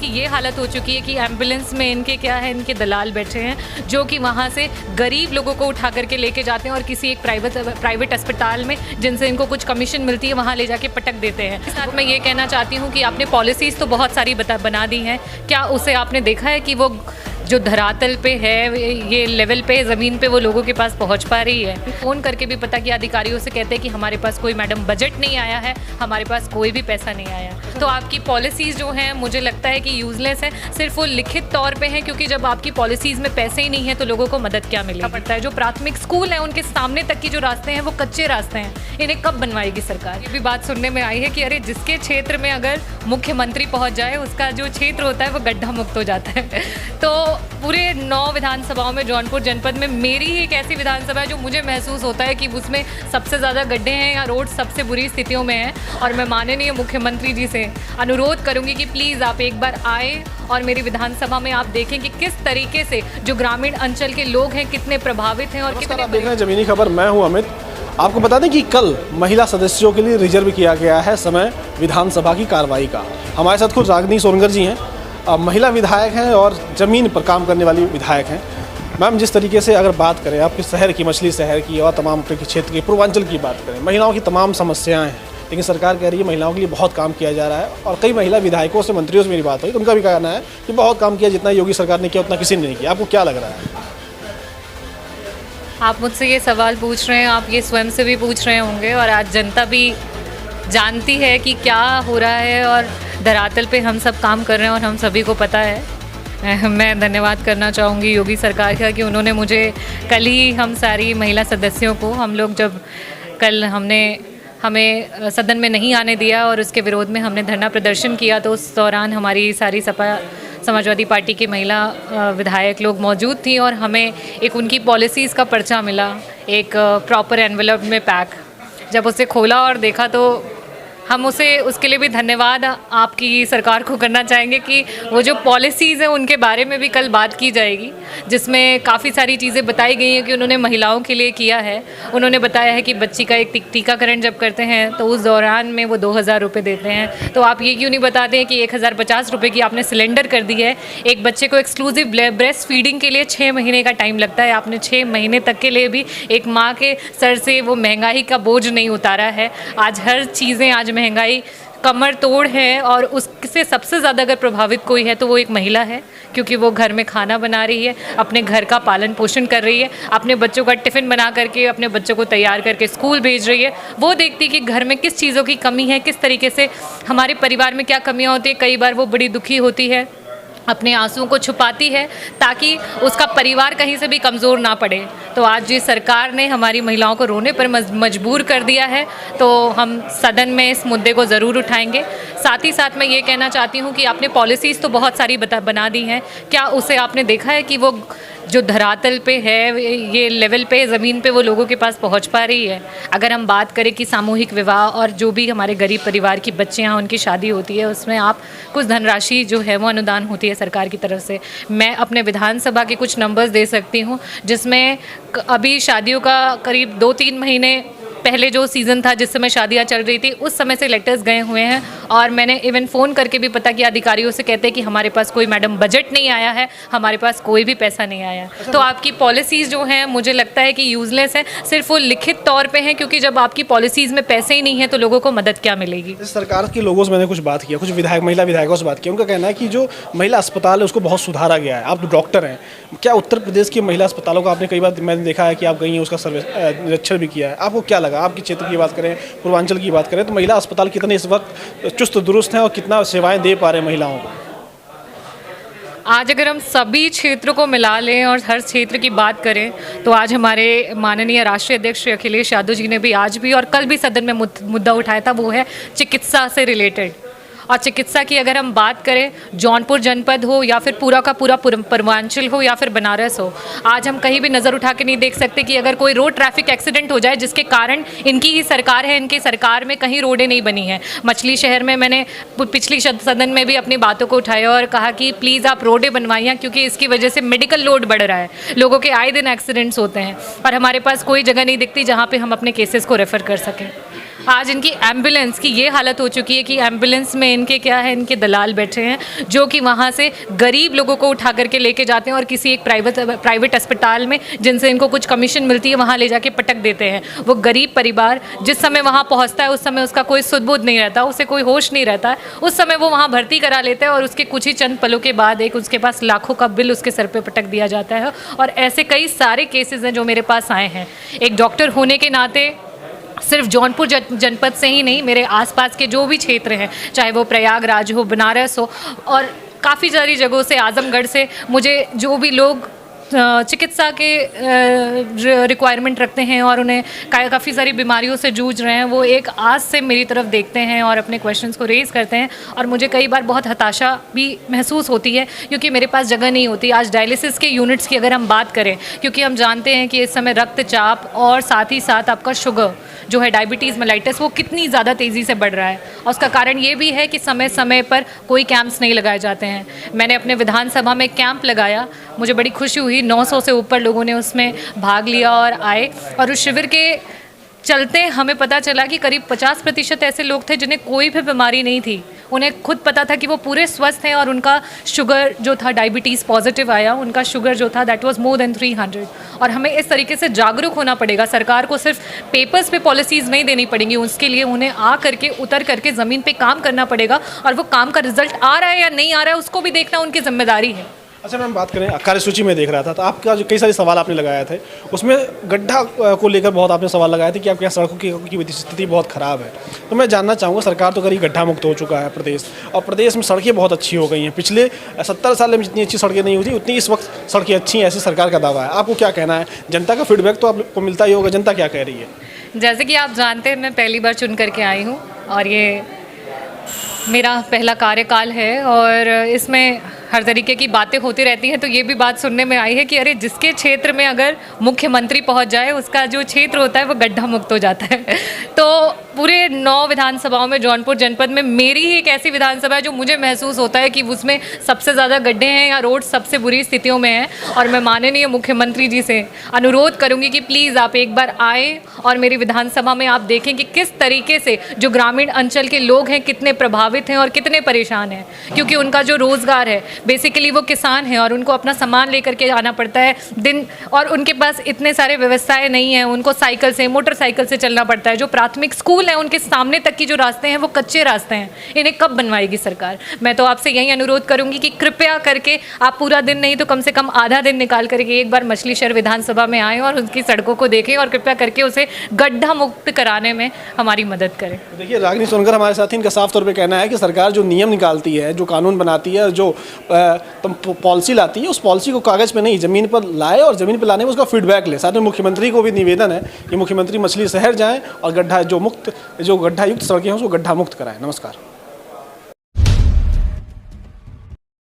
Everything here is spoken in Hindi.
की ये हालत हो चुकी है कि एम्बुलेंस में इनके क्या है, इनके दलाल बैठे हैं जो कि वहाँ से गरीब लोगों को उठा करके लेके जाते हैं और किसी एक प्राइवेट अस्पताल में जिनसे इनको कुछ कमीशन मिलती है वहाँ ले जाके पटक देते हैं। साथ मैं ये कहना चाहती हूँ कि आपने पॉलिसीज़ तो बहुत सारी बना दी हैं, क्या उसे आपने देखा है कि वो जो धरातल पे है, ये लेवल पे ज़मीन पे वो लोगों के पास पहुंच पा रही है? फ़ोन करके भी पता कि अधिकारियों से कहते हैं कि हमारे पास कोई मैडम बजट नहीं आया है, हमारे पास कोई भी पैसा नहीं आया। तो आपकी पॉलिसीज़ जो हैं मुझे लगता है कि यूज़लेस है, सिर्फ वो लिखित तौर पे हैं, क्योंकि जब आपकी पॉलिसीज़ में पैसे ही नहीं है तो लोगों को मदद क्या मिलेगी? पड़ता है जो प्राथमिक स्कूल है उनके सामने तक की जो रास्ते हैं वो कच्चे रास्ते हैं, इन्हें कब बनवाएगी सरकार? ये भी बात सुनने में आई है कि अरे जिसके क्षेत्र में अगर मुख्यमंत्री पहुँच जाए उसका जो क्षेत्र होता है वो गड्ढा मुक्त हो जाता है। तो पूरे 9 विधानसभाओं में जौनपुर जनपद में मेरी ही एक ऐसी विधानसभा है जो मुझे महसूस होता है कि उसमें सबसे ज़्यादा गड्ढे हैं या रोड सबसे बुरी स्थितियों में है। और मैं माननीय मुख्यमंत्री जी से अनुरोध करूंगी कि प्लीज़ आप एक बार आए और मेरी विधानसभा में आप देखें कि किस तरीके से जो ग्रामीण अंचल के लोग हैं कितने प्रभावित हैं। और कितने आप देख रहे हैं ज़मीनी खबर, मैं हूँ अमित। आपको बता दें कि कल महिला सदस्यों के लिए रिजर्व किया गया है समय विधानसभा की कार्रवाई का। हमारे साथ खुद रागिनी सोनकर जी हैं, महिला विधायक हैं और ज़मीन पर काम करने वाली विधायक हैं। मैम, जिस तरीके से अगर बात करें आपके शहर की, मछली शहर की और तमाम क्षेत्र की, पूर्वांचल की बात करें, महिलाओं की तमाम समस्याएं हैं, लेकिन सरकार कह रही है महिलाओं के लिए बहुत काम किया जा रहा है। और कई महिला विधायकों से, मंत्रियों से मेरी बात हुई तो उनका भी कहना है कि बहुत काम किया, जितना योगी सरकार ने किया उतना किसी ने नहीं किया। आपको क्या लग रहा है? आप मुझसे ये सवाल पूछ रहे हैं, आप ये स्वयं से भी पूछ रहे होंगे और आज जनता भी जानती है कि क्या हो रहा है और धरातल पे हम सब काम कर रहे हैं और हम सभी को पता है। मैं धन्यवाद करना चाहूँगी योगी सरकार का कि उन्होंने मुझे कल ही, हम सारी महिला सदस्यों को, हम लोग जब कल हमें सदन में नहीं आने दिया और उसके विरोध में हमने धरना प्रदर्शन किया, तो उस दौरान हमारी सारी सपा समाजवादी पार्टी की महिला विधायक लोग मौजूद थी और हमें एक उनकी पॉलिसीज़ का पर्चा मिला, एक प्रॉपर एनवेलप में पैक। जब उसे खोला और देखा तो हम उसके लिए भी धन्यवाद आपकी सरकार को करना चाहेंगे कि वो जो पॉलिसीज़ हैं उनके बारे में भी कल बात की जाएगी, जिसमें काफ़ी सारी चीज़ें बताई गई हैं कि उन्होंने महिलाओं के लिए किया है। उन्होंने बताया है कि बच्ची का एक टीकाकरण जब करते हैं तो उस दौरान में वो 2000 रुपये देते हैं। तो आप ये क्यों नहीं बताते हैं कि 1050 रुपये की आपने सिलेंडर कर दी है। एक बच्चे को एक्सक्लूसिव ब्रेस्ट फीडिंग के लिए 6 महीने का टाइम लगता है, आपने 6 महीने तक के लिए भी एक माँ के सर से वो महंगाई का बोझ नहीं उतारा है। आज हर चीज़ें, आज महंगाई कमर तोड़ है और उससे सबसे ज़्यादा अगर प्रभावित कोई है तो वो एक महिला है, क्योंकि वो घर में खाना बना रही है, अपने घर का पालन पोषण कर रही है, अपने बच्चों का टिफ़िन बना करके अपने बच्चों को तैयार करके स्कूल भेज रही है। वो देखती है कि घर में किस चीज़ों की कमी है, किस तरीके से हमारे परिवार में क्या कमियाँ होती है। कई बार वो बड़ी दुखी होती है, अपने आंसुओं को छुपाती है ताकि उसका परिवार कहीं से भी कमज़ोर ना पड़े। तो आज ये सरकार ने हमारी महिलाओं को रोने पर मजबूर कर दिया है, तो हम सदन में इस मुद्दे को ज़रूर उठाएंगे। साथ ही साथ मैं ये कहना चाहती हूँ कि आपने पॉलिसीज़ तो बहुत सारी बना दी हैं, क्या उसे आपने देखा है कि वो जो धरातल पे है, ये लेवल पे, ज़मीन पे वो लोगों के पास पहुंच पा रही है? अगर हम बात करें कि सामूहिक विवाह और जो भी हमारे गरीब परिवार की बच्चियां उनकी शादी होती है, उसमें आप कुछ धनराशि जो है वो अनुदान होती है सरकार की तरफ से। मैं अपने विधानसभा के कुछ नंबर्स दे सकती हूँ, जिसमें अभी शादियों का करीब 2-3 महीने पहले जो सीज़न था जिस समय शादियां चल रही थी, उस समय से लेटर्स गए हुए हैं और मैंने इवन फ़ोन करके भी पता किया, अधिकारियों से कहते हैं कि हमारे पास कोई मैडम बजट नहीं आया है, हमारे पास कोई भी पैसा नहीं आया। तो आपकी पॉलिसीज़ जो हैं मुझे लगता है कि यूज़लेस है, सिर्फ वो लिखित तौर पे हैं, क्योंकि जब आपकी पॉलिसीज़ में पैसे ही नहीं है तो लोगों को मदद क्या मिलेगी? सरकार के लोगों से मैंने कुछ बात किया, कुछ महिला विधायकों से बात की, उनका कहना है कि जो महिला अस्पताल है उसको बहुत सुधारा गया है। आप डॉक्टर हैं, क्या उत्तर प्रदेश की महिला अस्पतालों का आपने कई बार, मैंने देखा है कि आप गई हैं, उसका निरीक्षण भी किया है, आपको क्या लगा? आपके क्षेत्र की बात करें, पूर्वांचल की बात करें, तो महिला अस्पताल कितने इस वक्त चुस्त दुरुस्त हैं और कितना सेवाएं दे पा रहे हैं महिलाओं को? आज अगर हम सभी क्षेत्रों को मिला लें और हर क्षेत्र की बात करें तो आज हमारे माननीय राष्ट्रीय अध्यक्ष श्री अखिलेश यादव जी ने भी आज भी और कल भी सदन में मुद्दा उठाया था, वो है चिकित्सा से रिलेटेड। और चिकित्सा की अगर हम बात करें, जौनपुर जनपद हो या फिर पूरा का पूरा पूर्वांचल हो या फिर बनारस हो, आज हम कहीं भी नज़र उठा के नहीं देख सकते कि अगर कोई रोड ट्रैफिक एक्सीडेंट हो जाए जिसके कारण इनकी ही सरकार है, इनकी सरकार में कहीं रोडें नहीं बनी हैं। मछली शहर में मैंने पिछली सदन में भी अपनी बातों को उठाया और कहा कि प्लीज़ आप रोडें बनवाइए, क्योंकि इसकी वजह से मेडिकल लोड बढ़ रहा है, लोगों के आए दिन एक्सीडेंट्स होते हैं और हमारे पास कोई जगह नहीं दिखती जहाँ पर हम अपने केसेस को रेफ़र कर सकें। आज इनकी एम्बुलेंस की ये हालत हो चुकी है कि एम्बुलेंस में इनके क्या है, इनके दलाल बैठे हैं जो कि वहाँ से गरीब लोगों को उठा करके लेके जाते हैं और किसी एक प्राइवेट अस्पताल में जिनसे इनको कुछ कमीशन मिलती है वहाँ ले जाके पटक देते हैं। वो गरीब परिवार जिस समय वहाँ पहुँचता है उस समय उसका कोई सुध-बुध नहीं रहता, उसे कोई होश नहीं रहता है, उस समय वो वहाँ भर्ती करा लेते हैं और उसके कुछ ही चंद पलों के बाद एक उसके पास लाखों का बिल उसके सर पे पटक दिया जाता है। और ऐसे कई सारे केसेस हैं जो मेरे पास आए हैं। एक डॉक्टर होने के नाते सिर्फ जौनपुर जनपद से ही नहीं, मेरे आसपास के जो भी क्षेत्र हैं, चाहे वो प्रयागराज हो, बनारस हो और काफ़ी सारी जगहों से, आजमगढ़ से मुझे जो भी लोग चिकित्सा के रिक्वायरमेंट रखते हैं और उन्हें काफ़ी सारी बीमारियों से जूझ रहे हैं, वो एक आस से मेरी तरफ देखते हैं और अपने क्वेश्चंस को रेज़ करते हैं। और मुझे कई बार बहुत हताशा भी महसूस होती है क्योंकि मेरे पास जगह नहीं होती। आज डायलिसिस के यूनिट्स की अगर हम बात करें, क्योंकि हम जानते हैं कि इस समय रक्तचाप और साथ ही साथ आपका शुगर जो है, डायबिटीज़ मेलाइटिस, वो कितनी ज़्यादा तेज़ी से बढ़ रहा है। और उसका कारण ये भी है कि समय समय पर कोई कैंप्स नहीं लगाए जाते हैं। मैंने अपने विधानसभा में कैंप लगाया, मुझे बड़ी खुशी हुई, 900 से ऊपर लोगों ने उसमें भाग लिया और आए। और उस शिविर के चलते हमें पता चला कि करीब 50% ऐसे लोग थे जिन्हें कोई भी बीमारी नहीं थी। उन्हें खुद पता था कि वो पूरे स्वस्थ हैं और उनका शुगर जो था, डायबिटीज़ पॉजिटिव आया, उनका शुगर जो था दैट वाज मोर देन 300। और हमें इस तरीके से जागरूक होना पड़ेगा। सरकार को सिर्फ पेपर्स पे पॉलिसीज़ नहीं देनी पड़ेंगी, उसके लिए उन्हें आ करके, उतर करके ज़मीन पे काम करना पड़ेगा और वो काम का रिजल्ट आ रहा है या नहीं आ रहा है उसको भी देखना उनकी जिम्मेदारी है। अच्छा मैम, बात करें कार्यसूची में देख रहा था तो आपका जो कई सारे सवाल आपने लगाए थे, उसमें गड्ढा को लेकर बहुत आपने सवाल लगाए थे कि आपके यहाँ सड़कों की स्थिति बहुत ख़राब है। तो मैं जानना चाहूँगा, सरकार तो करीब गड्ढा मुक्त हो चुका है प्रदेश, और प्रदेश में सड़कें बहुत अच्छी हो गई हैं। पिछले 70 साल में जितनी अच्छी सड़कें नहीं हुई थी उतनी इस वक्त सड़कें अच्छी हैं, ऐसी सरकार का दावा है। आपको क्या कहना है? जनता का फीडबैक तो आपको मिलता ही होगा, जनता क्या कह रही है? जैसे कि आप जानते हैं, मैं पहली बार चुन करके आई हूँ और ये मेरा पहला कार्यकाल है और इसमें हर तरीके की बातें होती रहती हैं। तो ये भी बात सुनने में आई है कि अरे जिसके क्षेत्र में अगर मुख्यमंत्री पहुंच जाए उसका जो क्षेत्र होता है वो गड्ढा मुक्त हो जाता है। तो पूरे 9 विधानसभाओं में जौनपुर जनपद में मेरी ही एक ऐसी विधानसभा है जो मुझे महसूस होता है कि उसमें सबसे ज़्यादा गड्ढे हैं या रोड सबसे बुरी स्थितियों में हैं। और मैं माननीय मुख्यमंत्री जी से अनुरोध करूँगी कि प्लीज़ आप एक बार आएँ और मेरी विधानसभा में आप देखें कि किस तरीके से जो ग्रामीण अंचल के लोग हैं कितने प्रभावित हैं और कितने परेशान हैं, क्योंकि उनका जो रोज़गार है, बेसिकली वो किसान हैं और उनको अपना सामान लेकर के आना पड़ता है दिन, और उनके पास इतने सारे व्यवस्थाएं नहीं हैं, उनको साइकिल से, मोटरसाइकिल से चलना पड़ता है। जो प्राथमिक स्कूल हैं उनके सामने तक की जो रास्ते हैं वो कच्चे रास्ते हैं। इन्हें कब बनवाएगी सरकार? मैं तो आपसे यही अनुरोध करूंगी कि कृपया करके आप पूरा दिन नहीं तो कम से कम आधा दिन निकाल करके एक बार मछलीशहर विधानसभा में आएँ और उनकी सड़कों को देखें और कृपया करके उसे गड्ढा मुक्त कराने में हमारी मदद करें। देखिए, रागिनी सोनकर हमारे साथ, इनका साफ तौर पे कहना है कि सरकार जो नियम निकालती है, जो कानून बनाती है, जो पॉलिसी लाती है, उस पॉलिसी को कागज़ पे नहीं ज़मीन पर लाए और ज़मीन पर लाने में उसका फीडबैक ले। साथ में मुख्यमंत्री को भी निवेदन है कि मुख्यमंत्री मछलीशहर जाएँ और गड्ढा युक्त सड़कें हैं उसको गड्ढा मुक्त कराएं। नमस्कार।